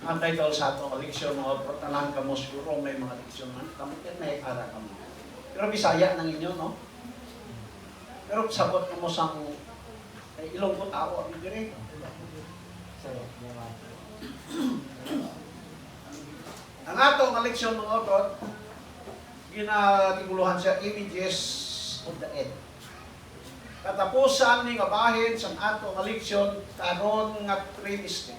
ang title sa atong leksyon mga tanan kamo siguro may mga leksyon man kamo may ara kamo. Pero Bisaya nang inyo no. Pero sabot kamo sang ilong ko tao ang dire. Ang atong leksyon mga otot ginatiguluhan siya images of the end. Katapusan ni nga bahin sa atong leksyon karon nga trimestre.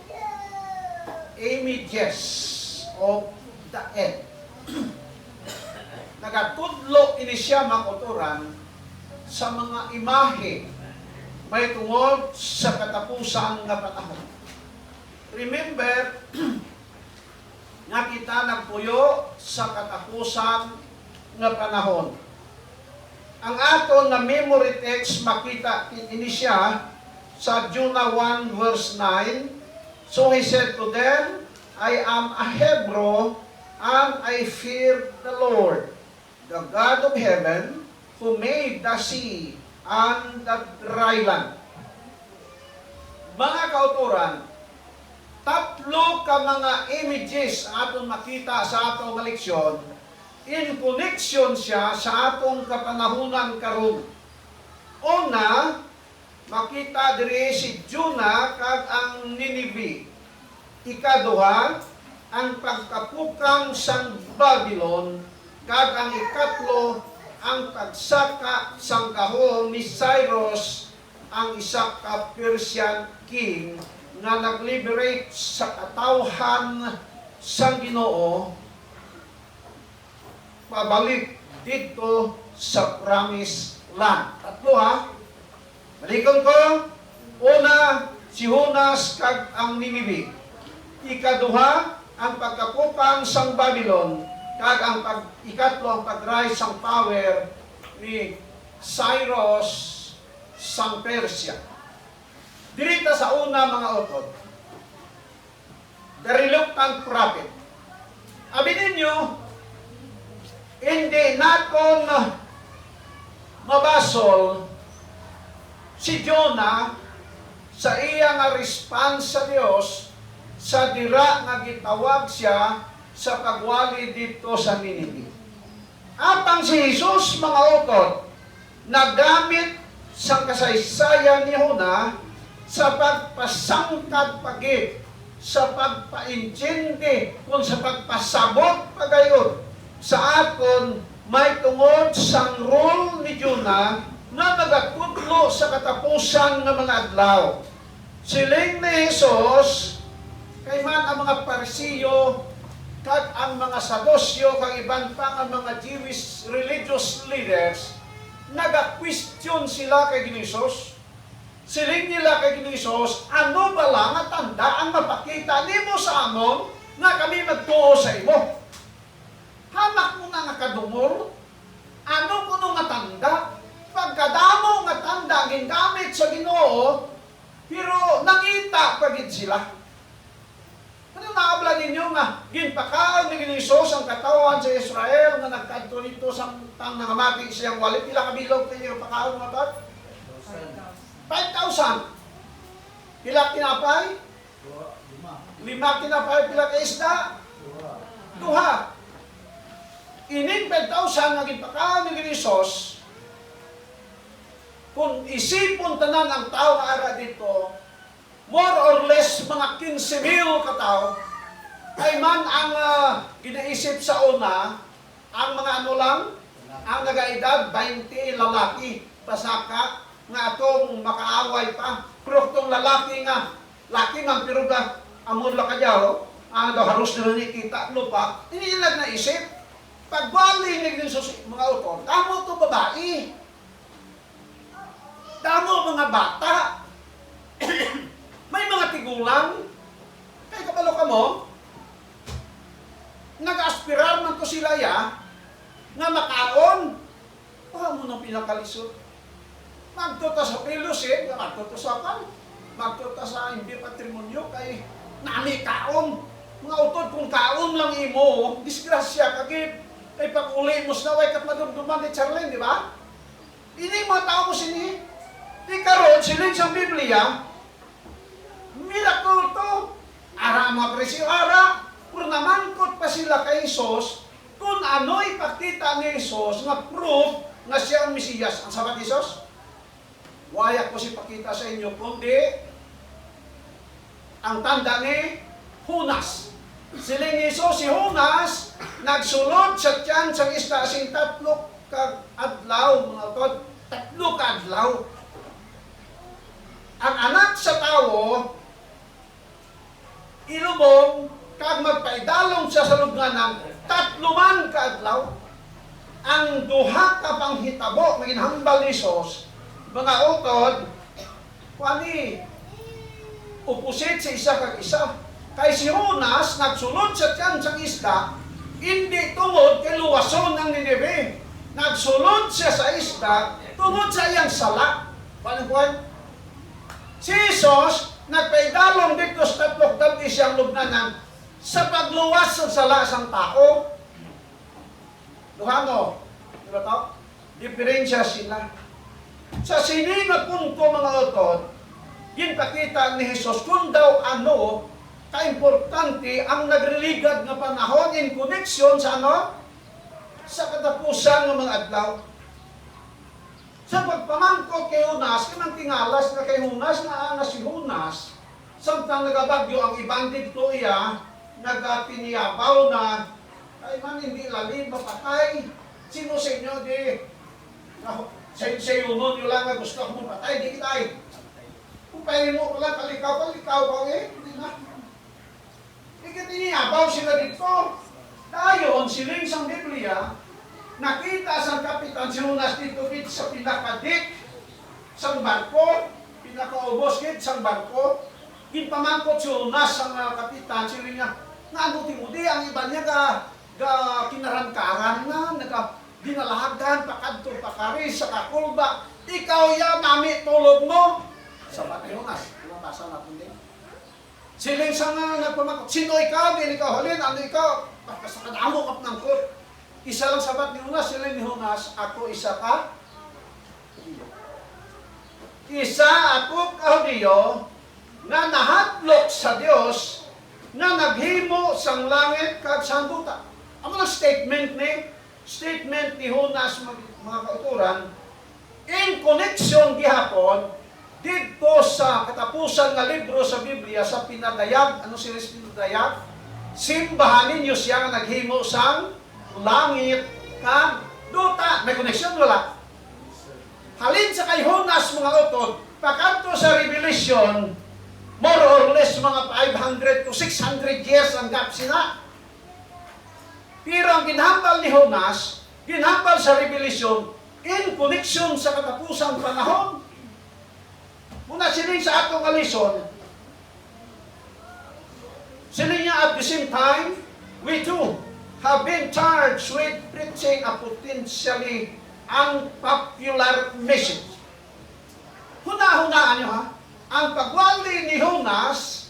Images of the end. Nagatudlo ini siya makuturan sa mga imahe may tungod sa katapusan nga panahon. Remember, nga kita nagpuyo sa katapusan nga panahon. Ang aton nga memory text makita ini siya sa Jonah 1 verse 9. So he said to them, I am a Hebrew and I fear the Lord, the God of heaven, who made the sea and the dry land. Mga kauturan, tatlo ka mga images aton makita sa atong leksyon in connection siya sa atong kapanahunan karon. Una, makita diri si Jonah kag ang Ninive. Ikaduha, ang pagkapukang sang Babylon kag ang ikatlo, ang pagsaka sang gahom ni Cyrus, ang isa ka Persian king nga nag-liberate sa katawhan sang Ginoo pabalik dito sa promised land. Tatlo ha. Balikon ko. Una, si Jonas kag ang Ninive. Ikaduha, ang pagkapupang sang Babylon kag ang ikatlo ang pag-rise sang power ni Cyrus sang Persia. Dirita sa una mga otot. The reluctant prophet. Abi ninyo, hindi naton mabasol si Jonah sa iya nga response sa Dios sa dira nga gitawag siya sa pagwali dito sa Ninive. Apang si Jesus mga otot nagamit sa kasaysayan ni Jonah sa pagpasangkad pagit, sa pagpaintindi kung sa pagpasabot pagayon sa aton may tungod sang role ni Jonah na nagatudlo sa katapusan ng mga adlaw. Siling ni Jesus, kay man ang mga Parisiyo, kag ang mga Sadosyo, kag iban pa ang mga Jewish religious leaders, naga-question sila kay Jesus. Siling nila kay Jesus, ano ba lang at tanda ang mapakita nimo sa amon nga kami magtuo sa imo? Hamak mo nga kadumol, ano ko nung natanda? Pagkadamo nga tanda gingamit sa Ginoo, pero nangita pagid sila. Ano naabla ninyo nga ginpakaon ni Jesus ang katawan sa Israel nga nagkadto nito sa tang nangamati siyang wali pila ka bilog kayo pakaon nga tot? 5,000. Pila tinapay? 5 tinapay pila ka isda? 2. Ining 5,000 nga ginpakaon ni Jesus, kung isipon tanan ang tao nga ara dito, more or less mga 15,000 katao, ay man ang ginaisip sa una, ang mga ano lang, ang nagaedad 20 lalaki, pasaka, nga atong makaaway pa. Pero itong lalaki nga, laki man pero ga, amon lang kadyaw, ang haros na nakikita, lupa, hindi nila naisip. Pagbali ni Jesus, mga autor, damo ito babae. Damo mga bata. May mga tigulang. Kaya kapalo ka mo, nag-aspirar man to sila ya, nga makaon. Paha mo nang pinakalisod. Magtuta sa fellowship, magtuta sa kan, magtuta sa hindi patrimonyo, kay nani kaon. Mga autor, kung kaon lang imo, disgrasya kagit. Ay pag-uli mo sa naway kat madumduman ni Charlene, di ba? Ini mga tao mo sini. Di karon, siling sa Biblia, miracle to. Ara mga presyo. Ara, kung namangkot pa sila kay Isos, kung ano'y pakita ni Isos nga proof nga siya ang Mesiyas. Ang sabat ni Isos, waya ko si pakita sa inyo, kundi ang tanda ni Hunas. Siling ni Isos, si Hunas, nagsulod sa tiyan sa isda sing 3 ka adlaw, mga utod, 3 ka adlaw. Ang anak sa tao, ilubong, kag magpaidalong siya sa lubnganan, 3 man ka adlaw. Ang duha ka panghitabo, maginhambal ni Isos, mga utod, kuani, upusit sa isa kag isa. Kay si Hunas, nagsulod sa tiyan sa isda, hindi tungod kay luwason ng Nineve. Nagsulod siya sa isda, tungod sa iyang sala. Paano kuwan? Si Isos, nagpaidalong dito sa 3 gabi siyang lubnanan sa pagluwas sa sala sang tao. Duhano, di ba to? Diferensya sila. Sa sini nga punto, mga utod, ginpakita ni Jesus kung daw ano ka-importante ang nagreligad na panahon in connection sa ano? Sa katapusan ng mga adlaw. Sa pagpamangkot kay Hunas, kanang tingalas na kay Hunas, na si Hunas, samtang nagabagyo ang ibang dito iya, nagtiniyabaw na, ay man hindi lalim, mapatay. Sino sa inyo di? Sa yunod nyo lang na gusto akong patay, di kitay. Kung pwede mo ko lang, kalikaw ko eh, hindi na. Ikatiniyabaw sila dito. Dayon, siling sa Biblia, nakita sa kapitan si Hunas dito sa pinakadik sa barko, pinakaubos kit sa barko. Ginpamangkot si Hunas sa kapitan, siling niya, nga ano timudi, ang iba niya kinarangkaran na, dinalahagan, pakadto, pakari, sa kakulba. Ikaw ya, nami, tulog mo. Sabat ni Hunas, pinabasa natin din. Siling sa nga nagpamangkot, sino ikaw, din ikaw halin, ano ikaw, sa kadamo kap ng kot. Isa lang sabat ni Hunas, siling ni Hunas, ako isa ka. Isa ako kahodiyo, na nahatlok sa Dios, na naghimo sang langit kag sanduta. Ang mga statement ni Hunas, mga kauturan, in connection gihapon, dito sa katapusan nga libro sa Biblia, sa pinadayag, ano sila sa pinadayag? Simbahan ninyo siya nga naghimo sang langit kag duta. May connection wala? Halin sa kay Hunas, mga utod, pagkanto sa Revelation, more or less mga 500 to 600 years ang gap sila. Pero ang ginhambal ni Hunas, ginhambal sa Revelation, in connection sa katapusang panahon. Muna sining sa atong alison, sining niya at the same time, we too have been charged with preaching a potentially unpopular message. Huna-hunaan niyo ha, ang pagwali ni Hunas,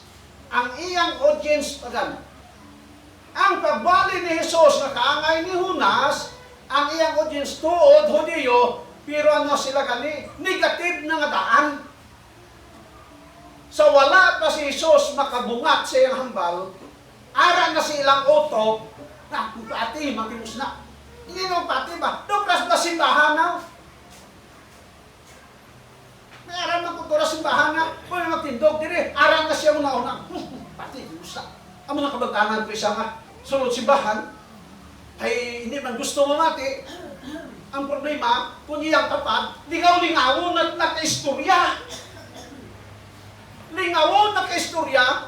ang iyang audience pagan. Ang pagwali ni Jesus na kaangay ni Hunas, ang iyang audience tuod, Hudiyo, pero ano sila kani? Negative na nga daan. So wala pa si Jesus makabungat sa iyang hambal, ara na silang utok, na pati, makimus na. Hindi nung pati ba? Dukras na simbahan na. May aram ng kultura simbahan na, kung yung magtindog diri, aram na siya una-una. Pati, kimus na. Ang mga kabagtanan ko isa nga, sunod simbahan, ay hindi man gusto mamati. Ang problema, kung iyang tapat, lingaw-lingawon at nakaistorya. Lingawon na kaistorya,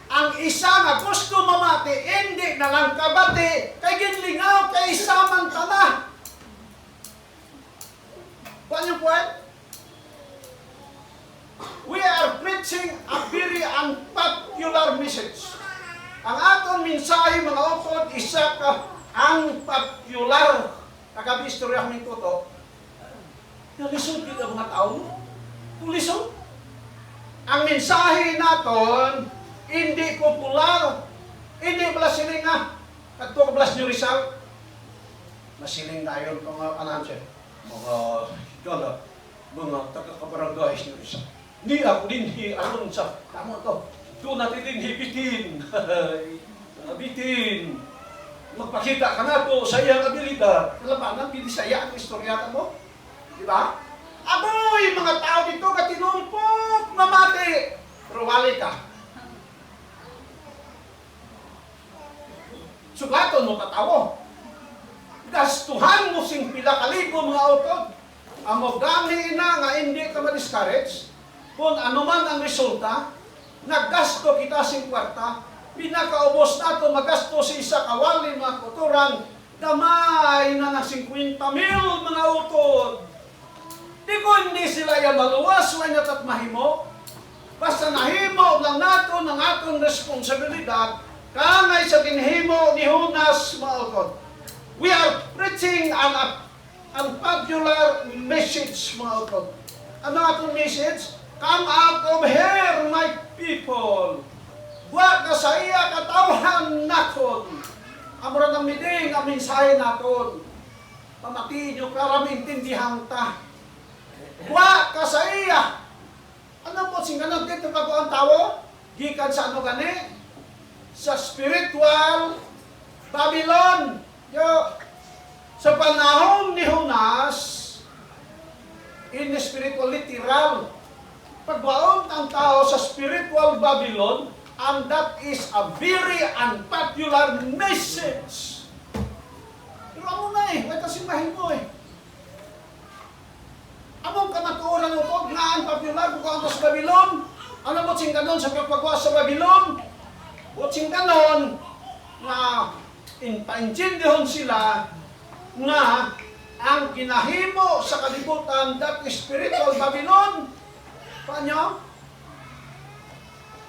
ang isa nga gusto mamati, hindi na lang kabati, kay ginlingaw kay isa man tala. Paano po we are preaching a very unpopular message. Ang atong mensahe, mga utod, isa ka unpopular. Kagabi istorya kami to, nalisod yun ang mga tao. Tulisod. Ang mensahe naton, hindi popular. Hindi pala siling nga. Katong Blas ni Rizal. Masiling na yun mga ananser. Mga taga-kabarangay ni Rizal. Hindi ako din, ano sa, tama to. Doon natin din hibitin. Bitin. Magpakita ka nga po sa iyang abilidad. Kalabanan, binisaya ang istorya mo. Di ba? Aboy, mga tao dito katinumpok, mamati. Pero wali ka. Sugaton mo katawo. Gastuhan mo sing pila kalibo mga utod. Ang gani na nga hindi ka ma-discourage. Kung ano man ang resulta, naggasto kita sing kwarta, pinakaubos nato magasto si isa kawali mga kuturan, damay na ng 50,000 mga utod. Di ko hindi sila yung maluwas, wanyat at mahimo. Basta nahimo lang nato ng atong responsibilidad, kangay sa ginhimo ni Jonas mga utod. We are preaching an unpopular message mga utod. Ano atong message? Come out of here, my people. Buwa ka sa iya katawhan naton. Amura ng miding ang mensahe naton. Pamatiin nyo karaming tindihan ta. Buwa ka sa iya. Ano po singganon dito bago ang tao? Gikan sa ano gani? Sa spiritual Babylon. Yo, sa panahon ni Jonas, in the spiritual literal, pagbaon ang tao sa spiritual Babylon, and that is a very unpopular message. Pero amo na may kasimahin mo Among kamatuoran mo po, nga unpopular, kung sa Babylon, ano mo singganon sa pagpagawa sa Babylon? O singganon, na paintindihan sila nga ang ginahimo sa kalibutan, that is spiritual Babylon. Paano?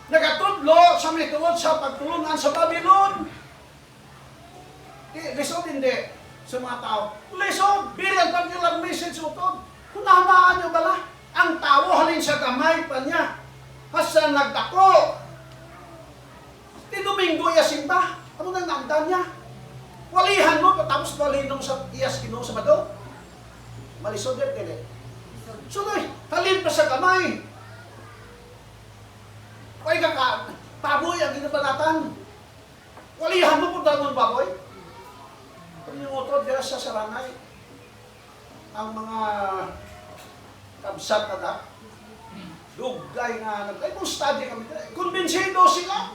Nagatudlo sa may tungod sa pagtulungan sa Babylon. Lisod hindi sa mga tao. Lisod, very unpopular message mo to. Kunamaan nyo bala? Ang tao halin sa gamay pa niya. Hasta nagdako. Di Domingo yasimba. Ano nang naagdan niya? Walihan mo, tapos walinong sa iyas Ginoo sa Bado. Malisod yan, kaya. Sunoy, halin pa sa gamay. Huwag ka baboy ang ginabanatan. Walihan mo kung dalawang baboy. Kung yung utod, dira sa sarangay, ang mga kabsat na dugay nga, ay kung study kami, konbensido sila.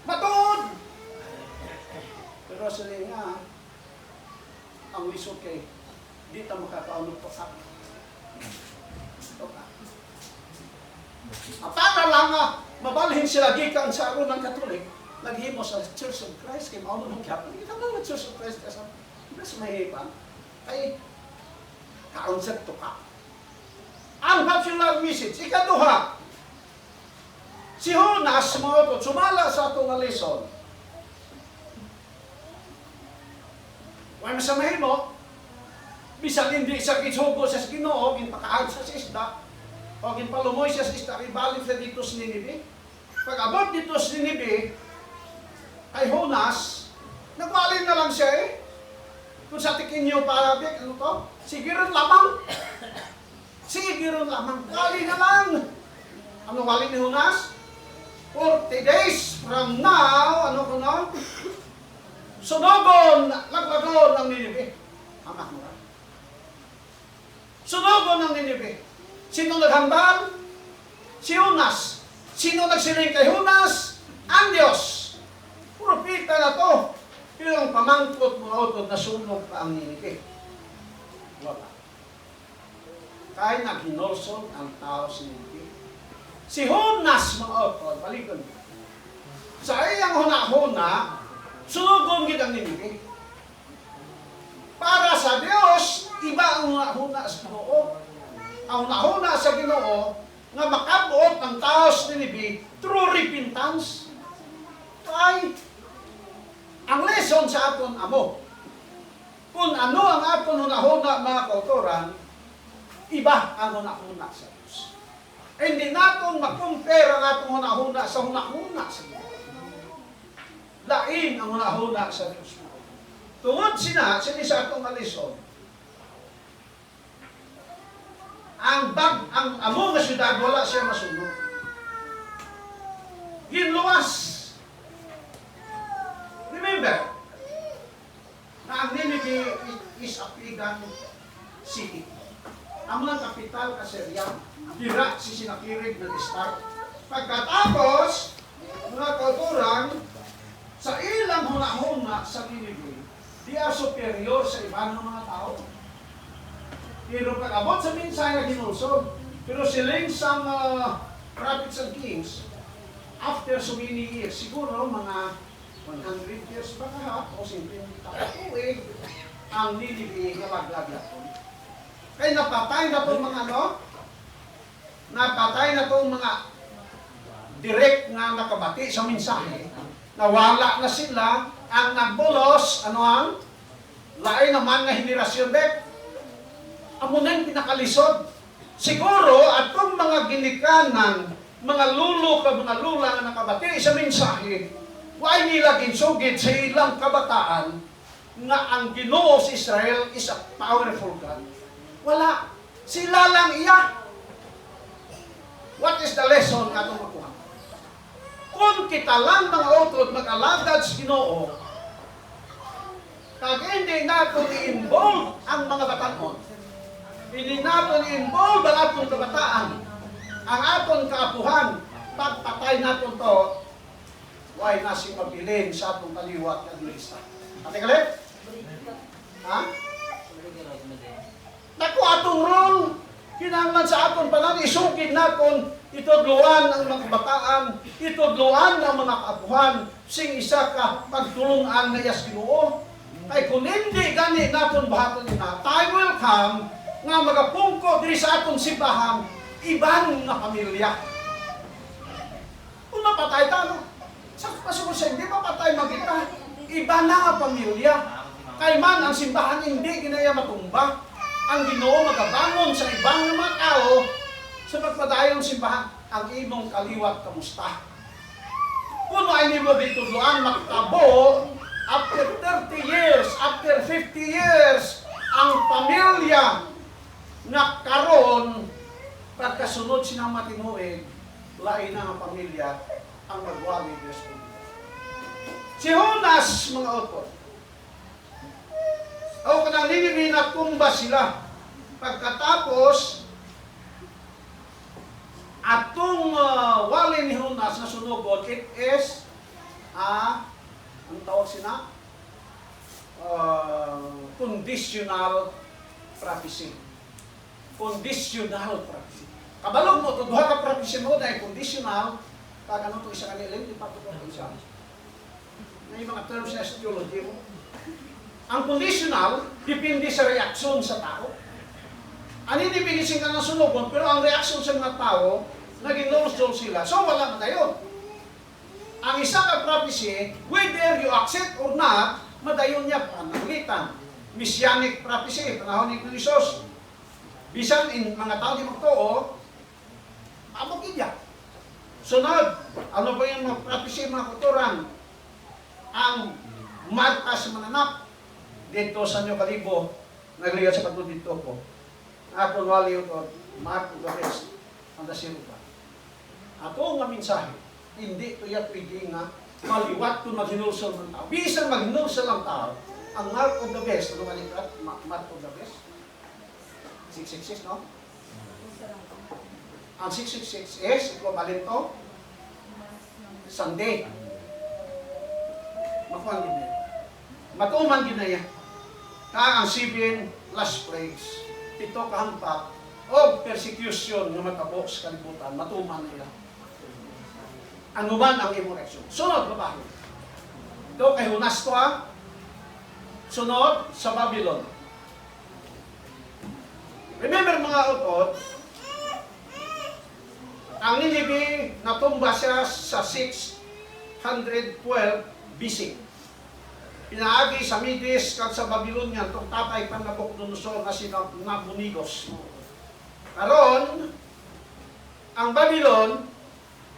Matod! Pero sila nga, ang lisod kay, di ta makakaunod pa sa para lang nga, mabalhin sila gikan sa aron ng Katolik, naghimo sa Church of Christ, kay maunod ng Katolik. Ito na Church of Christ, kasi mas mahipan, ay kaunset to ka. Ang popular message, ikaduha, si Jonas mo ito, sumala sa itong lesson. Huwag masamahin mo, bisag hindi sa kitsugo sa Ginoo, ginpakaag sa isda, o ginpalumoy siya sa isda, ibalik sa dito sa Ninibe. Pag abot dito sa Ninibe, ay Jonas, nagwalin na lang siya Kung sa tikin niyo parabik, ano to? Sigiron lamang. Sigiron lamang. Wali na lang. Ano wali ni Jonas? 40 days from now, ano ko na? Sunogon, laglagon ng Ninibe. Amak mo na. Sunogon ng Ninibe. Sino naghambal? Si Jonas. Sino nagsiling kay Jonas? Ang Diyos. Propita na to. Pero ang pamangkot mga utod na sunog pa ang Ninibe. Wala. Kaya naghinolson ang tao sa Ninibe. Si Jonas mga utod, balikan mo. Sa iyang huna-huna, sunugon gid ang Ninibe. Para sa Dios, iba ang huna-huna sa Ginoo. Ang huna-huna sa Ginoo nga makabuot ng tao sa Ninibe through repentance. Ay, ang lesson sa aton amo. Kung ano ang aton huna-huna mga kautoran, iba ang huna-huna sa Diyos. Hindi natin mag-compare ang atong huna-huna sa huna-huna sa Diyos. Lain ang huna-huna sa Diyos. Tungod sina sa atong lesson, ang amo nga syudad wala siya masunog. Ginluwas. Remember, na ang Nineveh is a pagan city. Ang mga kapital Assyria, dira si Sinakirig nag-start. Pagkatapos, mga kauturan, sa ilang hunahuna sa Nineveh, di are superior sa ibang mga tao. Pero pag-abot sa mensahe na ginulsod, pero siling sa prophets and kings, after so many years, siguro mga 100 years ba ka o 50 tuig, ang Nineveh na maglaglaton. Kaya napatay na itong mga napatay na itong mga direct na nakabati sa mensahe, nawala na sila, ang nagbulos, ano ang lain naman na henerasyon dek, amo na yung pinakalisod. Siguro, atong mga ginikanan, mga lulo ka mga lula na nakabati sa mensahe, why nila ginsugid sa ilang kabataan nga ang Ginoo sa Israel is a powerful God. Wala. Sila lang iya. What is the lesson nga itong makuha? Kung kita lang mga utod mag-alagad sa Ginoo, kag hindi natin i-involve ang mga batanon, hindi natin i-involve ang atong kabataan, ang atong kaapuhan, pagpatay natin to, why na si pabilin sa atong kaliwat at lista. Ate kalit? Ha? Naku atong role, kinahanglan sa atong panahon, isugid natin, itudluan ang mga kabataan, itudluan ang mga kaapuhan, sing isa ka pagtulungan na iyas Ginoo. Ay kung hindi gani natin bahaton na, time will come nga magapungko diri sa atong simbahan, ibang nga pamilya. Kung mapatay tayo, sa pasok siya, hindi mapatay magita, iba na nga pamilya. Kay man ang simbahan hindi ginaya matumba. Ang Ginoo magabangon sa ibang mga tao sa pagpadayong simbahan, ang imong kaliwat kamusta. Kung ay mo dito doon makitabo, after 30 years, after 50 years, ang pamilya na karon pagkasunod sinang matinuig, lain na ang pamilya ang magwali Diyos ko. Si Jonas, mga utod, o kanang Nineveh na tumba sila. Pagkatapos, atong wali ni Jonas na sunugon, it is ang tawag sina? Conditional prophecy. Conditional prophecy. Kabalog mo, duha ka prophecy mo na conditional, kag ano itong isa kanila, hindi pa ito isa. May mga terms na theology mo. Ang conditional, depende sa reaksyon sa tao. Ano hindi binising ka ng sunugon, pero ang reaksyon sa mga tao, naging nulsol sila. So, wala na yun. Ang isang prophecy, whether you accept or not, madayon niya pananglitan. Messianic prophecy, panahon ni Isos. Bisan in mga tao di magtuo, mabukid niya. Sunod, ano ba yung mga prophecy, mga kuturan? Ang Martas mananap, dito sa New Kalibo, naglihat sa patod dito po. Ako wali ito, Mark Gomez, ang dasirupa. Ako nga mensahe, hindi ito yung pwede nga maliwat kung maghinulsol ng tao. Bisan maghinulsol ng tao, ang Mark of the Best, ano manikat? Mark of the Best? 666, no? Ang 666 is, equivalent to Sunday. Makuha din niya. Matuman din na yan. Ang 7 last plagues, 7 kahampak, o persecution na matabo sa kalibutan, matuman nila. Ano man ang imong reaksyon? Sunod, babae. Ito kay Jonas to ha. Sunod, sa Babylon. Remember mga utod, ang Nineveh natumba siya sa 612 BC. Pinaagi sa Medes kag sa Babylonia itong tatay pang Nabucodonosor na si Nabonidus. Karon, ang Babylon,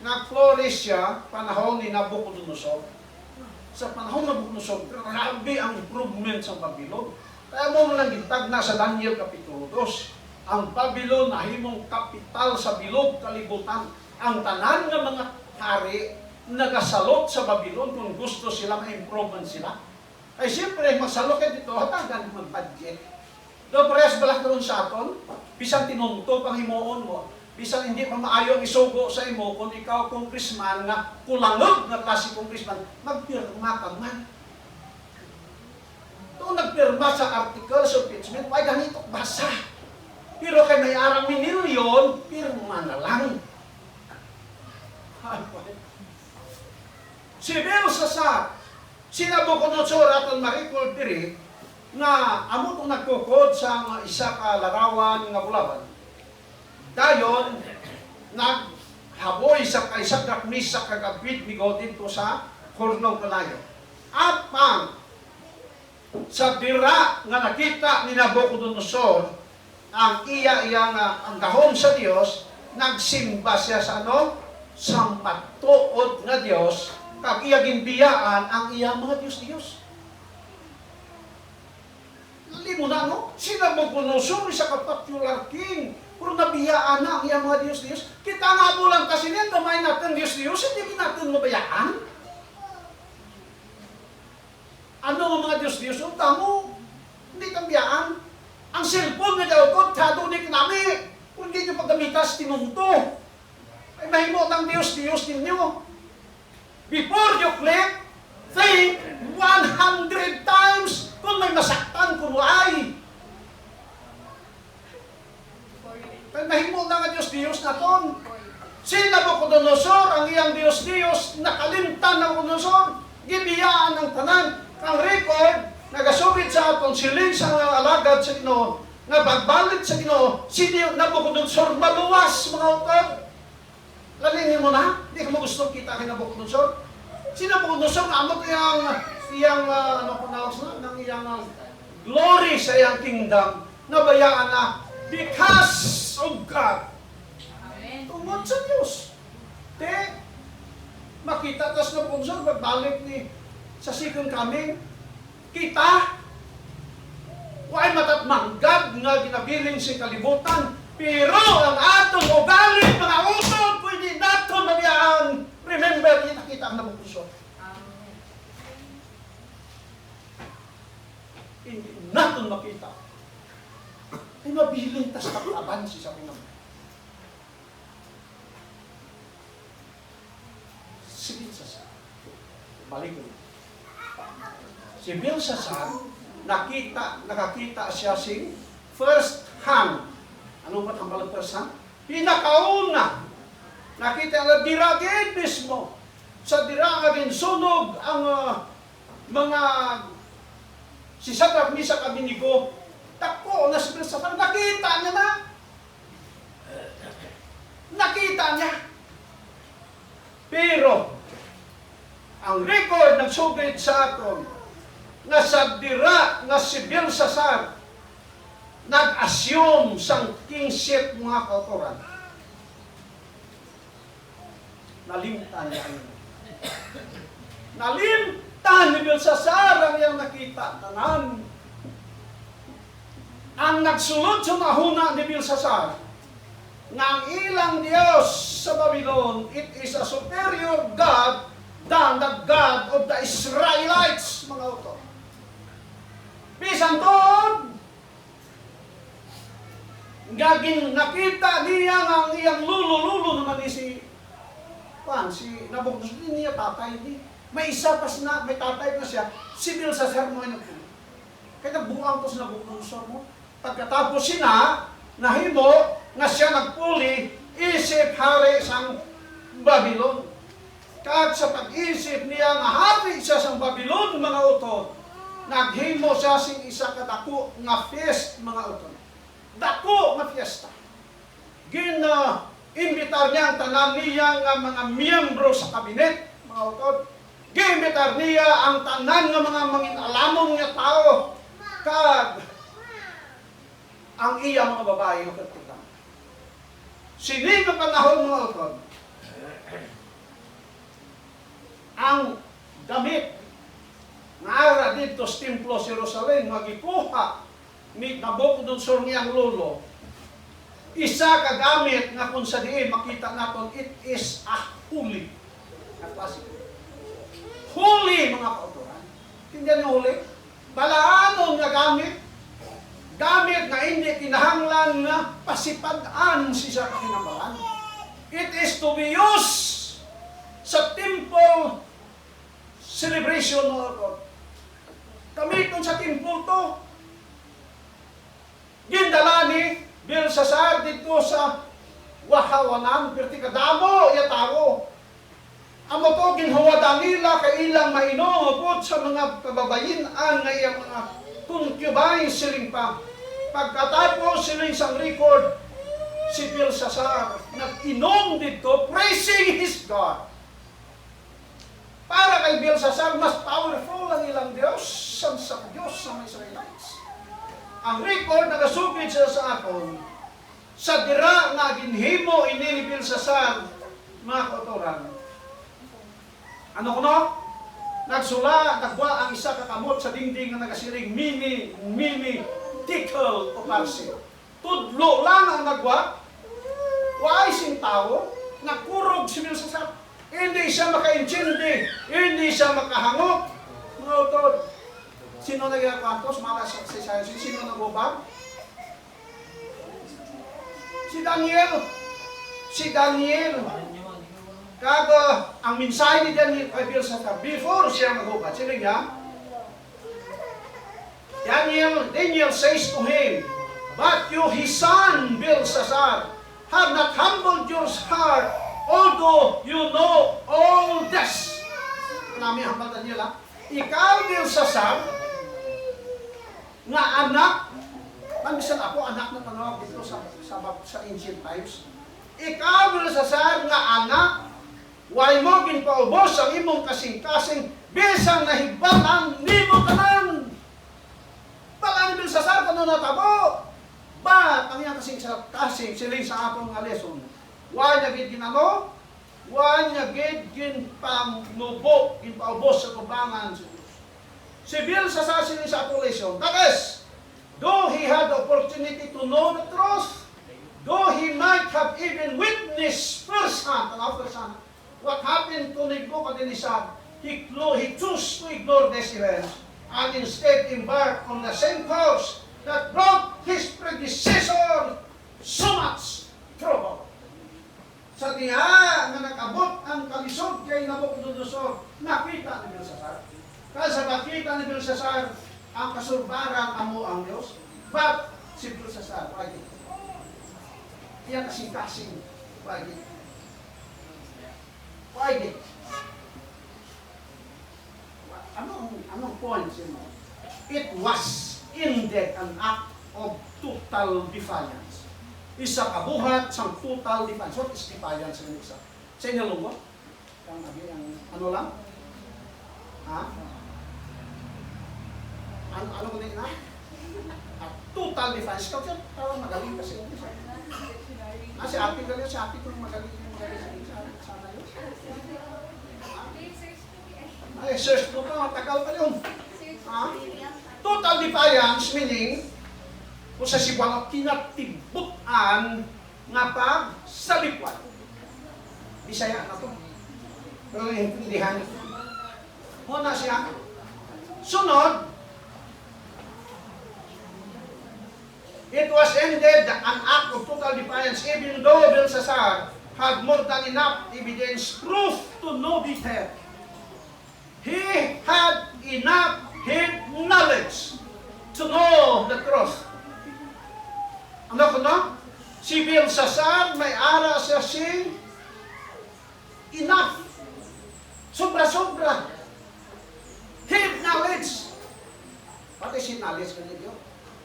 nag-flourish siya panahon ni Nabucodonosor. Sa panahon ni Nabucodonosor, grabe ang improvement sa Babylon. Kaya mo lang gintag na sa Daniel Kapitulo 2. ang Babylon nahimong kapital sa bilog kalibutan. Ang tanan nga mga hari nagasalot sa Babylon kung gusto sila ma-improve sila. Ay siyempre, magsalot ka dito, hatagan mag-budget. Do parehas balak doon sa aton, bisan tinunto pang himuon mo, bisan hindi pa maayo ang isugo sa imo, kung ikaw congressman nga kulangod nga klase congressman, magpirma ka man. Doon nagpirma sa article sa impeachment, ay ganito basa. Pero kay may arang minilyon, pirma na lang. Si Belsasar, si Nabucodonosor at ang marikol diri nga amo itong nagkukod sa isa ka larawan nga bulawan. Dayon, naghaboy sa kaisag dakmis sa kagabit migo dito sa Hornong Kalayo. At pang sa dira nga nakita ni Nabucodonosor ang ang gahom sa Dios, nagsimba siya sa ano? Sa matuod nga Dios, kag iya ginbiyaan ang iya mga Diyos-Diyos. Limo na, no? Sila Nabucodonosor sa ka-popular king, pero nabiyaan na ang iya mga Diyos-Diyos. Kita nga po lang kasi niyan, gamay natin Diyos-Diyos, hindi natin mabayaan. Ano ang mga Diyos-Diyos? Ang tamo, hindi kambiyaan. Ang cellphone na daw ko, tadunik namin. Kung hindi nyo paggamitas, tinunto. Ay mahimo ng Diyos-Diyos ninyo. Before you click, think 100 times kung may masaktan kung ay. Ay mahimo ng Diyos-Diyos na ton. Si Nabucodonosor, ang iyang Diyos-Diyos, nakalimtan ng Nabucodonosor, gibiyaan ng tanan. Ang record, nagasubit sa aton, siling sa alagad sa Ginoo, nga pagbalit sa Ginoo, si Nabucodonosor maluwas, mga utod. Lalingin mo na, hindi ka mo gusto kita kay Nabucodonosor. Si Nabucodonosor, amot iyang ano po nawag sa ng iyang glory sa iyang kingdom, nabayaan na, because of God. Amen. Tungod sa Diyos. Makita tas Nabucodonosor, magbalik ni sa second coming, kita, why matatmanggad nga ginabiling si kalibutan, pero ang atong ugali, mga utod, pwede natin mabiyaan. Remember, yun nakita ang Nabucodonosor. Hindi natin makita. Ay mabiling tas kapalaban si sabi naman. Sige sa balik ko. Si Belsasar, nakakita siya sing first hand. Ano ba ang balang first hand? Pinakauna. Nakita ang diragin mismo. Sa diragin, sunog ang mga si Sadrach, Mesach, Abednego. Tako na si Belsasar. Nakita niya na. Nakita niya. Pero, ang record nagsugid sa aton, nga sa dira nga si Belsasar nag-assume sang kingship mga kautoran. Nalimtan niya ang nalimtan ni Belsasar ang iyang nakita. Tanan. Ang nagsulod sa mahuna ni Belsasar nga ang ilang Diyos sa Babylon, it is a superior God than the God of the Israelites, mga auto. Bisan doon, gaging nakita niya ang iyang lulo naman si Nabucodonosor, hindi niya tatay ni. May isa pa na, may tatay na siya, si Belsasar mo ay nagpulo. Kaya nagbuang to sa Nabucodonosor mo. Pagkatapos sina, nahimo, na siya nagpuli, isip hari sang Babylon. Kaya sa pag-isip niya nga hari siya sang Babylon, mga utod, naghimo siya sing isa ka dako nga feast, mga utod. Dako nga fiesta. Imbitar niya ang tanan niya nga mga miyembro sa kabinet, mga utod. Imbitar niya ang tanan nga mga manginalamong nga tao. Kag ang iya mga babae nga katutang. Sini nga panahon, mga utod, ang damit nga ara dito sa Templo sa Jerusalem magikuha ni Nabucodonosor niyang lolo Isa kagamit nga kung sa diin makita naton, it is a holy. At klase. Holy, mga kauturan. Tingnan niyo holy. Balaanon nga gamit. Gamit na hindi kinahanglan nga pasipad-an siya kakinambalan. It is to be used sa temple celebration, mga kauturan. Gamiton sa temple to. Gindala ni Belsasar dito sa wahawanan, perti kadamo, yatawo. Amo to, ginhawadan nila kay ilang mainobot sa mga kababayinan na iyang mga concubines siling pa. Pagkatapos siling isang record, si Belsasar nag-inom dito, praising his God. Para kay Belsasar, mas powerful ang ilang Diyos sa Diyos sa mga Israelites. Ang record nagasugid siya sa aton sa dira nga ginhimo ini ni Belsasar, mga kauturan. Ano kuno? Nagwa ang isa ka kamot sa dingding nga nagasiring mini tickle o parsi. Tudlo lang ang nagwa. Waay sing tao, nakurog si Belsasar. Hindi siya makaintindi, hindi siya makahangok. Mga utod, sino nagkakwantos? Mga sa sino nagubag? Si Daniel. Si Daniel. Kaga, ang mensahe ni Daniel kay Belsasar, before siya maghubad, sino niya? Daniel says to him, but you, his son, Belsasar, have not humbled your heart, although you know all this. Nami hambal Daniel, ha? Ikaw, Belsasar, nga anak, mamisan ako, anak na panawag dito sa ancient times. Ikaw, Belsasar, nga anak, way mo ginpaubos ang imong kasing-kasing, bisang nahibalan, ni mo tanan. Balaan ni Belsasar, kano natabo? Ba, ang iyang kasing-kasing, siling sa atong nga lesson. Way nagid ginano? Way nagid ginpamubo, ginpaubos sa kubangan sa Diyos. Si Belsasar siling sa atong lesson. Takas, though he had the opportunity to know the truth, though he might have even witnessed firsthand, what happened to Nebuchadnezzar, he chose to ignore these events and instead embark on the same course that brought his predecessor so much trouble. Sa diha nga nakabot ang kalisod kay Nabucodonosor, nakita ni Belsasar. Kaya sa nakita ni Belsasar, ang kasurbaran amo ang Diyos, but si Belsasar, wagi. Iyan kasing-kasing, wagi. Wagi. Anong point mo? It was indeed an act of total defiance. Isa kabuhat sa total defiance. What is defiance sa isa? Sa inyo lumo? Ano lang? Ha? Ano ko na? Total defiance. Ikaw siya, parang magaling kasi. Si ate galing, si ate kung magaling sana yun. Ay, search mo pa, tagal pa yun. Total defiance, meaning, kung sa sibang kinatibutan nga pag sa likwad. Bisaya na to. Pero intindihan ito. Muna siya. Sunod, it was ended an act of total defiance even though Belsasar had more than enough evidence, proof to know better. He had enough head knowledge to know the truth. Ano ko no? Si Belsasar may ara siya si enough. Sobra-sobra. Head knowledge. Pati si knowledge ganito yun?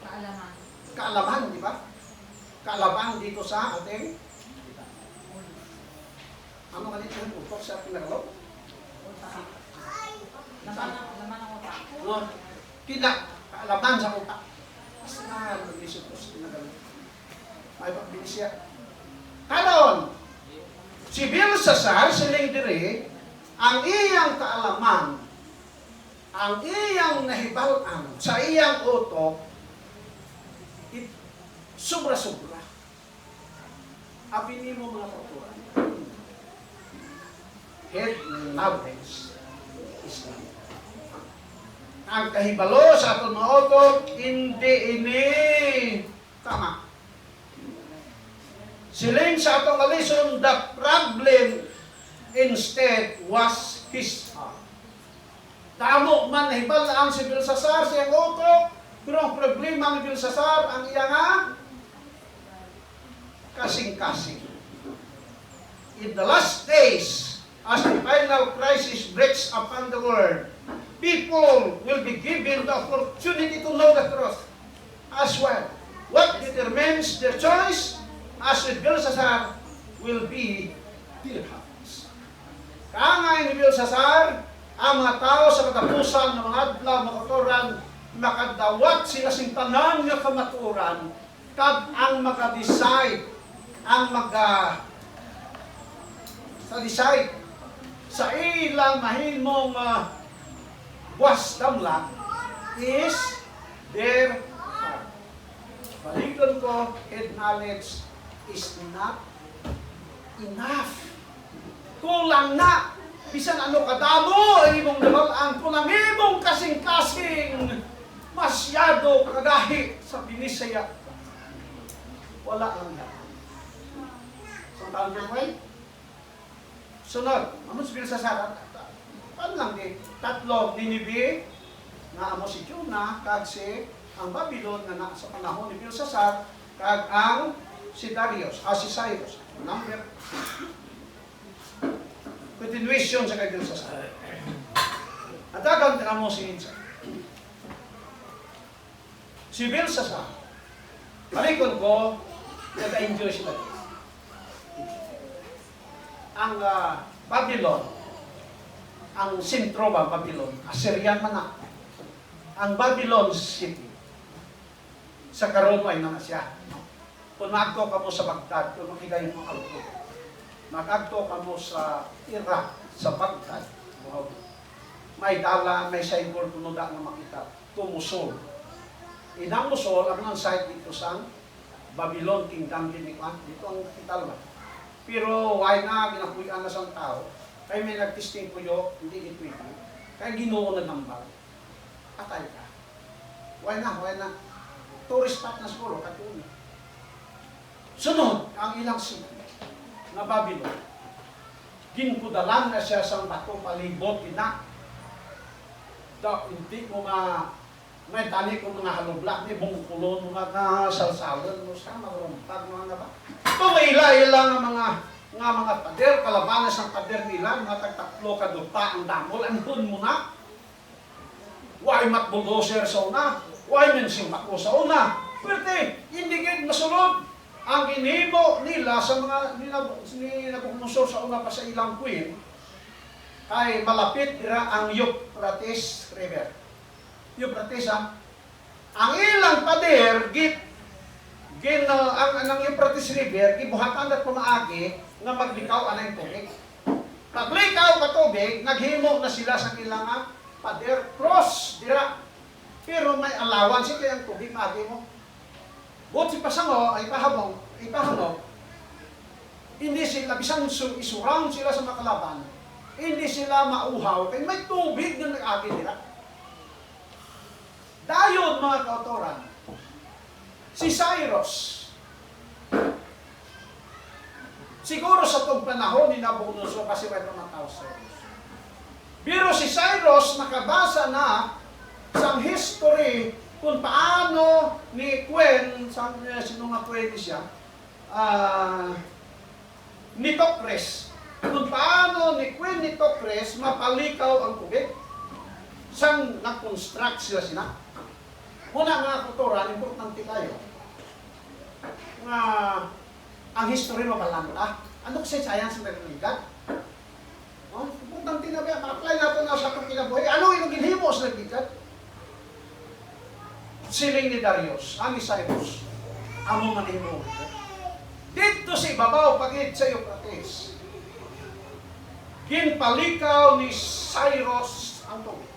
Kaalaman. Kaalaman, di ba? Kaalaman dito sa ating ano ganito yung utok sa ating nagalaw? Laman ang utak. No, kaalaman sa utak. Kasi na, mag-isip ko sa pinagaling. May pagbilis siya. Kanon, si Belsasar, siling diri, ang iyang kaalaman, ang iyang nahibalan sa iyang utok, sobra-sobra. Abini mo mga kapura. Head knowledge is not. Ang kahibalo sa atong mga utok, hindi ini tama. Siling sa atong alison, the problem instead was his heart. Tamo man hibalaan si Belsasar siyang utok, pero ang problema ni Belsasar, ang iya nga, kasing-kasing. In the last days, as the final crisis breaks upon the world, people will be given the opportunity to know the truth as well. What determines their choice, as with Belsasar, will be their hearts. Kaangay ni Belsasar, ang mga tao sa katapusan ng mga adlaw, mga katuran, makadawat sila sing tanan nga kamaturan, kag ang maka-decide, ang sa-decide sa ilang mahimong wisdom lang is their heart. Balikan ko, head knowledge is not enough. Kulang na. Bisan ano kadamo ay imong nabalaan, kung ang imong kasing-kasing masyado kagahi sa binisaya, wala lang yan. So, taon ko mo sunod, ano sabihin sa sarat? Paano lang di? Tatlo, Ninibe, nga amo si Jonah, kag si ang Babylon na sa panahon ni Belsasar, kag ang si Darius, si Cyrus. Number continuation sa kay Belsasar. At agang amo si Insa. Si Belsasar, balikon ko, nag-enjoy sila. Ang Babylon, ang sentro ba, Babylon, Assyrian man na. Ang Babylon City, sa karon ay na siya. Kung magto ka mo sa Baghdad, kung makigay mo alto, magagto ka mo sa Iraq, sa Baghdad, may dala, may symbol punuda na makita, tumusol. Inang Mosul, ang nang site dito sa Babylon Kingdom Ginikwan, dito ang kapital ba. Pero why na, ginapuyan na sa tao, kaya may nagtisting puyo, hindi ito ito, kaya ginoo na nambal. Atay ka. Why na? Tourist spot na siguro, katulad. Sunod, ang ilang city na Babylon. Ginkudalan na siya sa bato palibot, ina. Hindi mo may tali ko mga haloblak, may bungkulon, mga salsalan, sa marumpag, mga ba? Tumaila-ila nga mga pader, kalabanas ng pader nila, mga tagtatlo kaduta ang damol, andun mo na. Why matbulldozer sa una? Why mensing ako sa una? Pwerte, hindi gid masulod. Ang ginhimo nila sa mga nagkumusor sa una pa sa ilang queen, ay malapit dira ang Euphrates River. Euphrates ang ilang pader, ang Euphrates River, ibuhatan at pumaagi nga maglikaw anay tubig. Paglikaw ka tubig, naghimo na sila sa ilang pader, cross, dira. Pero may alawan siya kaya ang tubig, maagi mo. Buot si pasango, ay pahabong, hindi sila, bisan isurround sila sa makalaban, hindi sila mauhaw, kaya may tubig na nag-agi dira. Dayon mga kautoran, si Cyrus, siguro sa itong panahon ni Nabucodonosor kasi may tumatawag Cyrus. Pero si Cyrus nakabasa na sa history kung paano ni Queen, sino nga Queen siya, Nitocris, kung paano ni Queen Nitocris mapalikaw ang tubig. Sang nag-construct sila. Muna nga kultura, importante kayo, nga ang history mabalanta. Ano kasi science na nagaligat? Importante na ba? Ma-apply natin na sa itong kinabuhay. Ano yung ginhimo sa nagaligat? Siling ni Darius, ang Cyrus, amo manihimo. Dito si babaw pagit sa Euphrates. Ginpalikaw ni Cyrus ang tubig.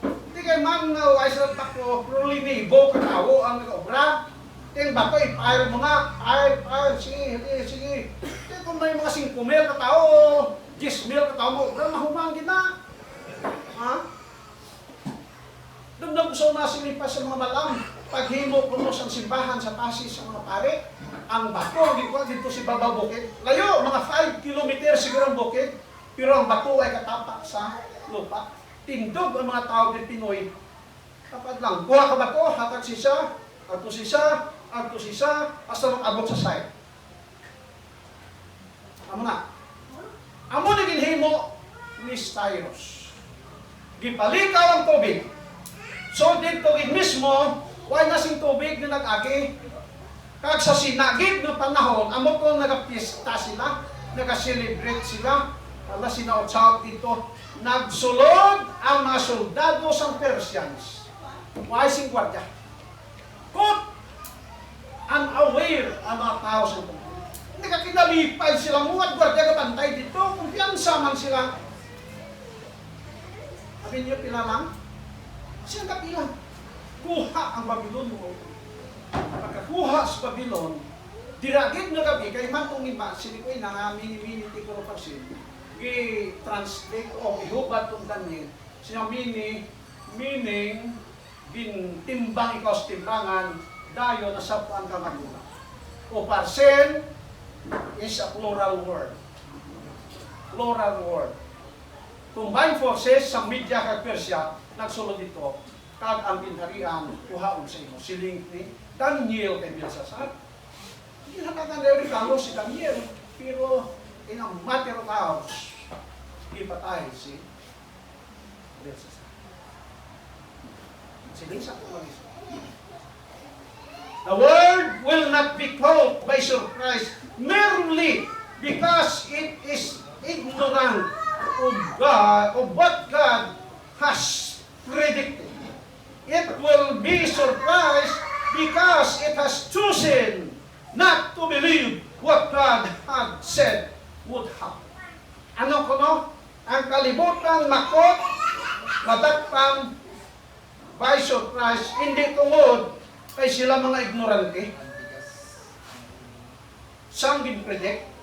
Hindi kay man wais lang tako, pero linibo katawo ang nag-obra. Tingin ba ito, i-fire mo nga. Fire, sige, sige. Tingin kung may mga 5,000 ka tao, 10,000 ka tao mo, mahumangin na. Ha? Dumdum ko na silipas sa mga malam. Paghimo ko sa simbahan sa Pasig sa mga pare. Ang bato, dito si Baba Bukid. Layo, mga 5 kilometer siguro ang bukid. Pero ang bato ay katapak sa lupa. Tindog ang mga tao ng Pinoy. Kapag lang, kuha ka bato, hatag sisa, ato sisa, hasta mag-abot sa side. Amo na. Amo na ginhimo ni Styros. Gipalikaw ang tubig. So dito mismo, why nasing tubig na nag-agi? Kag sa sinagid ng panahon, amo ko nagapista sila, nag-celebrate sila, ala sinautsaw dito, nagsulod ang mga soldado sa Persians. Why sing gwardiya? Kut unaware ang mga tao sa ito. Hindi ka kinalipay sila mo at gwardiya ka bantay dito, kumpiyansa man sila. Sabi niyo, pila lang? Siyang kapila. Kuha ang Babylon mo. Pagkakuha sa Babylon, diragid na gabi, kay matong iba, sinikoy na nga mini-mini-ti ko pa siya. I-translate o ihubat kong Daniel. Siya meaning, timbang ikaw sa timbangan, dayo na sapuan ka magula. O parcel is a plural word. Plural word. Combined forces sa Media kag Persia, nagsulod dito, kag ang binharian, kuhaon sa imo. Siling ni Daniel kay Belshazzar. Hindi na nagandang si Daniel, pero in a matter of hours, ipatay si Belshazzar. Siling sa kumalis. The world will not be caught by surprise merely because it is ignorant of God, of what God has predicted. It will be surprised because it has chosen not to believe what God had said would happen. Ano ko no? Ang kalibutan makot, madakpan by surprise, hindi tungod kay sila mga ignorante. Sang ginpredict.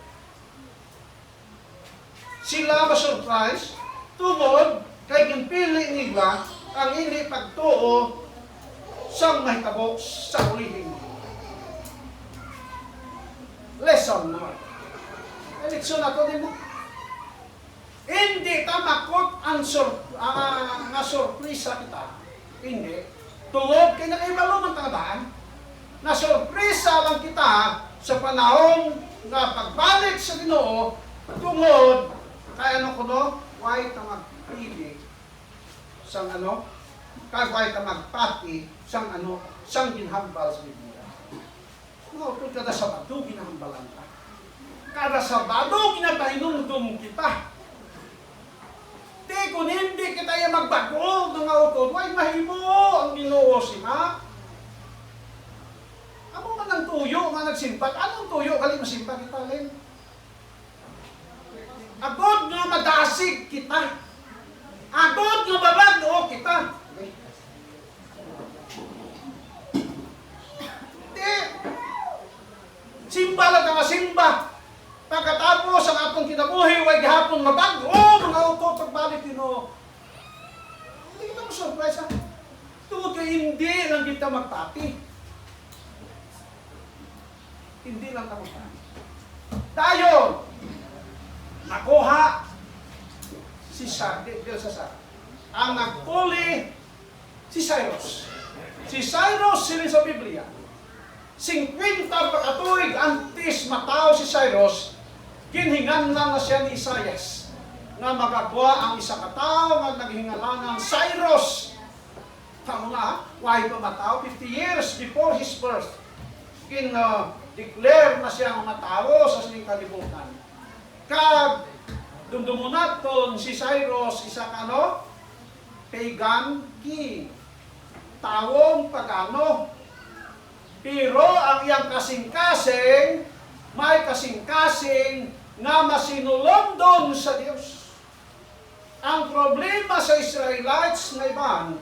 Sila ma-surprise, tungod kay ginpili nila ang hindi pagtuo sang mahitabo sa ulihing. Lesson naman. Eleksyon ako din mo. Hindi ta makot ang surpresa kita. Hindi. Tungod kay nakaibalo man tangadaan. Na surpresa lang kita sa panahon na pagbalik sa Ginoo tungod kay ano ko no, why ta magpili sang ano, kag why ta magpati sang ano, sang ginhambal sa Biblia. No, kung kada Sabado ginahambalan ka. Kada Sabado ginapahinumdum kita. Di kung hindi kita yung magbago ng auto, why mahimo ang Ginoo sima? Amo man ang tuyo nga nagsimpat, anong tuyo gali masimpat kita len? Agod nga madasig kita. Agod nga babagdo kita. Di. Simba lang ka simba. Pagkatapos ang atong kinabuhi, way gihapon mabag, mga auto pagbalik Ginoo. Hindi kita ma-surprise ha. Tungod kay hindi lang kita magpati. Hindi lang kita magpati. Dayon, nakuha si Belshazzar. Ang nagpuli si Cyrus. Si Cyrus sila sa Biblia. 50 pagkatuig antes matao si Cyrus, ginhingan lang na siya ni Isaias nga magagawa ang isa katao nga naghingalanan Cyrus. Tama nga, why pa matao? 50 years before his birth, declare na siya ang matao sa sining kalibutan. Kag dumdumunaton si Cyrus isa ano? Pagan king. Tawong pagano. Pero ang iyang kasing-kasing, may kasing-kasing na masinulondon sa Diyos. Ang problema sa Israelites na iban,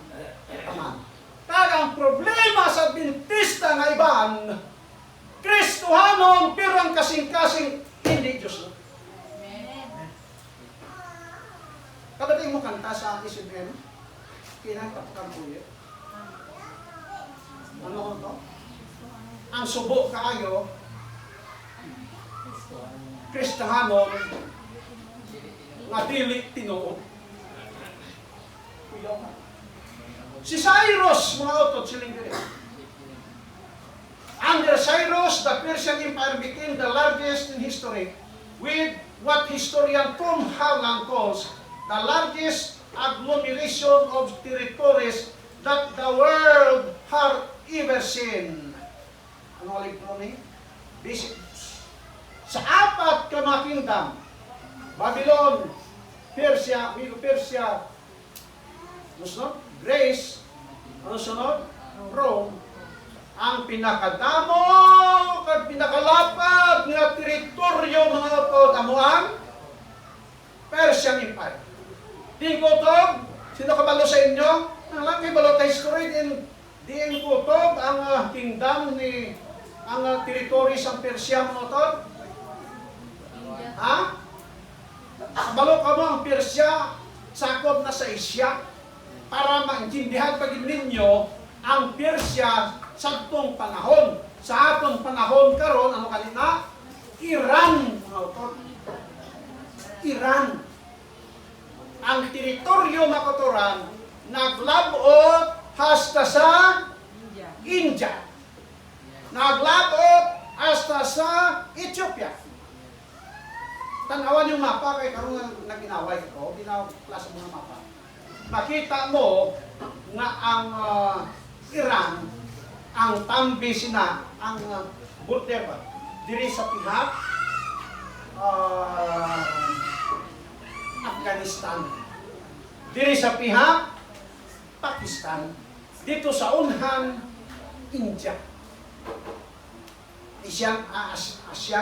kag ang problema sa Adventista Komunista nga iban, Kristohanon, pero ang kasing-kasing hindi Diyos. No? Kabating mo kanta sa isipin, kinakapakang kuya. Ano ko to? Ang subo kaayo, Kristohanon, nga dili tinuod. Si Cyrus, mga otot, siling dili. Under Cyrus, the Persian Empire became the largest in history, with what historian Tom Howland calls the largest agglomeration of territories that the world has ever seen. Ano ulit po ni? Sa apat ka mga kingdom, Babylon, Persia, Medo-Persia, ano sunod? Greece, ano sunod? Rome, ang pinakadamo at pinakalapad nga teritoryo mga utod amuang Persian Empire. Di kutob, sino kabalo sa inyo? Ang lang kay balot history din kutob ang kingdom ni ang territory sa Persia mga utod. Ha? Kabalo ka mo ang Persia sakop na sa Asia para maintindihan pagin ninyo ang Persia sa atong panahon. Sa atong panahon karon ano kanina? Iran, mga utod. Iran. Ang teritoryo makotoran naglabot hasta sa India. Naglabot hasta sa Ethiopia. Tanawan yung mapa kay karon nga ginaway ko, ginawklase mga mapa. Makita mo nga ang Iran ang tambi sina ang whatever diri sa pihak Afghanistan, diri sa pihak Pakistan, dito sa unhan India, Asya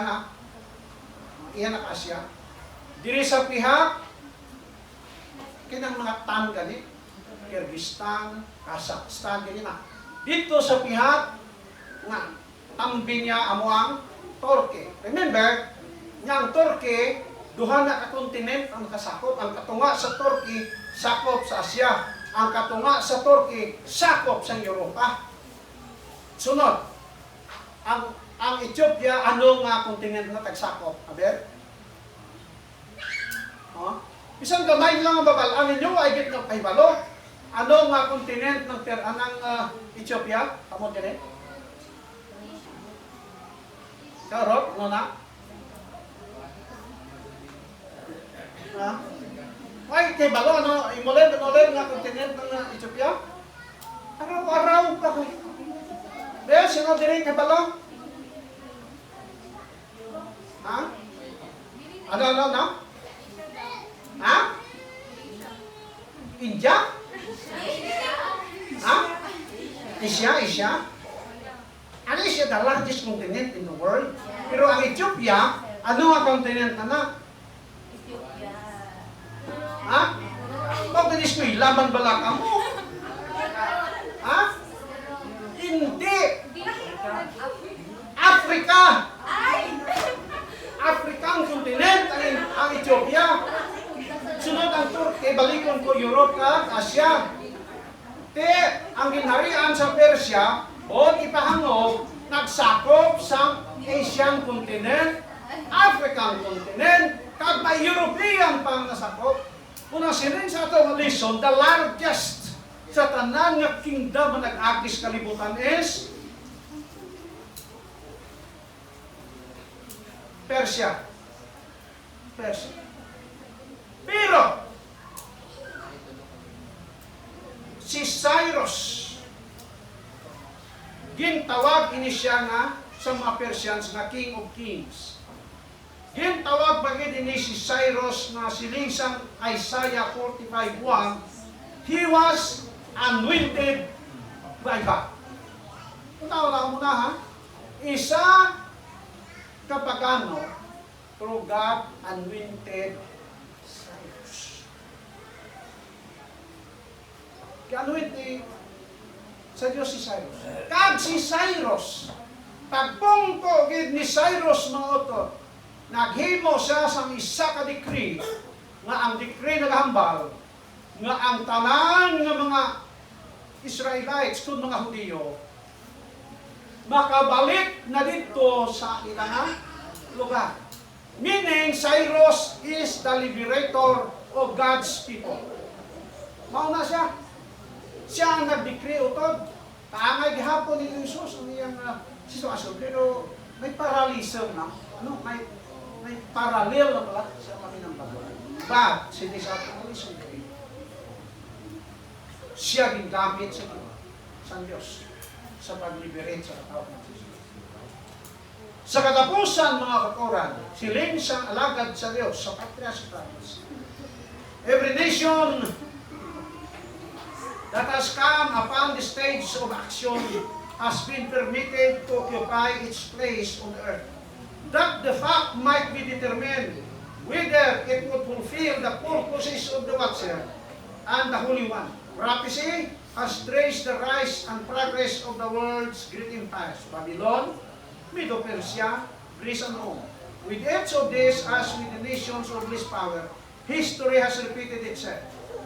na iyan ang Asya, diri sa pihak kinang mga tan gani Kyrgyzstan, Kazakhstan gani na. Dito sa pihak nga tambi niya amuang Turkey. Remember, nga ang Turkey duha na ka kontinent ang nakasakop. Ang katunga sa Turkey sakop sa Asya. Ang katunga sa Turkey sakop sa Europa. Sunod, ang Ethiopia ano nga kontinent na tagsakop? Aber? Isang gamay lang ang babalaan ninyo ay git na paibalo. Ano nga kontinent ng Ethiopia? Kamot din eh? Karot, ano na? Ay, kay balo, ano? Imolen nga kontinent ng Ethiopia? Araw-araw pa ko. Dahil, sino din kay balo? Ha? Ano? Ha? India? Ha? Asia? Ano siya the largest continent in the world? Pero ang Ethiopia, ano ang continent na? Ha? Bakit is ko ilaban bala ka mo? Ha? Hindi! Africa! Africa ang continent, ang Ethiopia. Sunod ang Turkey, balikon ko Europe ka, Asia. Ang ginharian sa Persia, o ipahangog, nagsakop sa Asian continent, African continent, kag may European pang nasakop. Unang sinin sa atong lesson, the largest sa tanan nga kingdom na nag-agis kalibutan is Persia. Pero si Cyrus gintawag ini siya nga sa mga Persians nga King of Kings. Gintawag bagid ini si Cyrus na siling sang Isaiah 45:1, he was anointed by God. Tawag na muna ha. Isa kapagano through God anointed Cyrus. Anointed sa Dios si Cyrus. Kag si Cyrus, pagpungko gid ni Cyrus mga otot, naghimo siya sa isa ka decree, nga ang decree naghambal, nga ang tanan nga mga Israelites kung mga Hudiyo, makabalik na dito sa ilang lugar. Meaning, Cyrus is the liberator of God's people. Mauna siya. Siya ang nag-decree utod. Kaangay gihapon ni Jesus ang iyang sitwasyon. Pero may paralism na. May parallel na pala sa maminang bago. But, sinisabi mo is okay. Siya gingamit sa Diyos sa pag-liberate sa katawag ng Jesus. Sa katapusan, mga kakoran, siling siyang alagad sa Diyos sa patria sa Christ. Every nation that has come upon the stage of action has been permitted to occupy its place on earth, that the fact might be determined whether it would fulfill the purposes of the Watcher and the Holy One. Prophecy has traced the rise and progress of the world's great empires, Babylon, Medo-Persia, Greece, and Rome. With each of these, as with the nations of this power, history has repeated itself.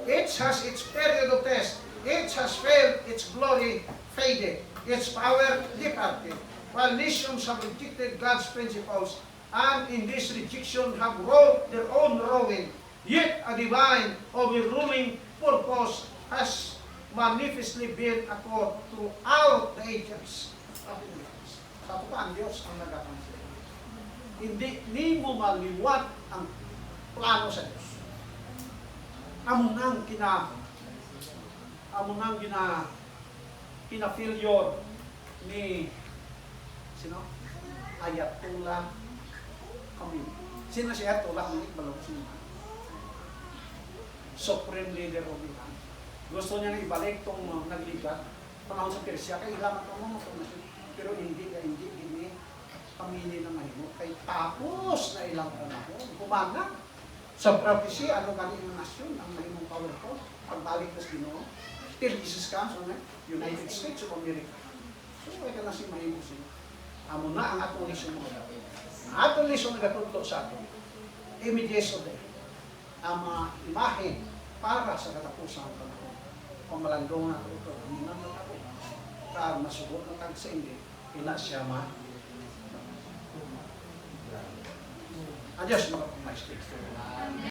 Each has its period of test. Each has failed, its glory faded, its power departed. While nations have rejected God's principles, and in this rejection have wrought their own ruin, yet a divine overruling purpose has manifestly been accord throughout the ages. Sa ang Diyos ang nagapansin. Hindi mo maliwat ang plano sa Diyos. Amo nang kina-failure ni sino? Ayatollah Khomeini. Sino si Ayatollah Khomeini? Balong sino? Supreme leader of Iran. Gusto niya ibalik itong nagligat panahon sa Persia. Kaya ilaman ko mo pero hindi ini pamili ng mahimo. Kaya tapos na ilang panahon. Kumana. Sa prophecy, ano galing ng nasyon ang mahimong powerful? Pagbalik na Ginoo. Till Jesus comes on United States of America. So, ito na si mahimong sila. Amo na ang atong lisyon mo. Ang atong lisyon nagatutlo sa atin. Images of death. Ang mga imahe para sa katapusan ng panahon. Kung malandong na ito, hinang na ako. Para masugot na tag sa hindi, ina siya Adios mga maestro.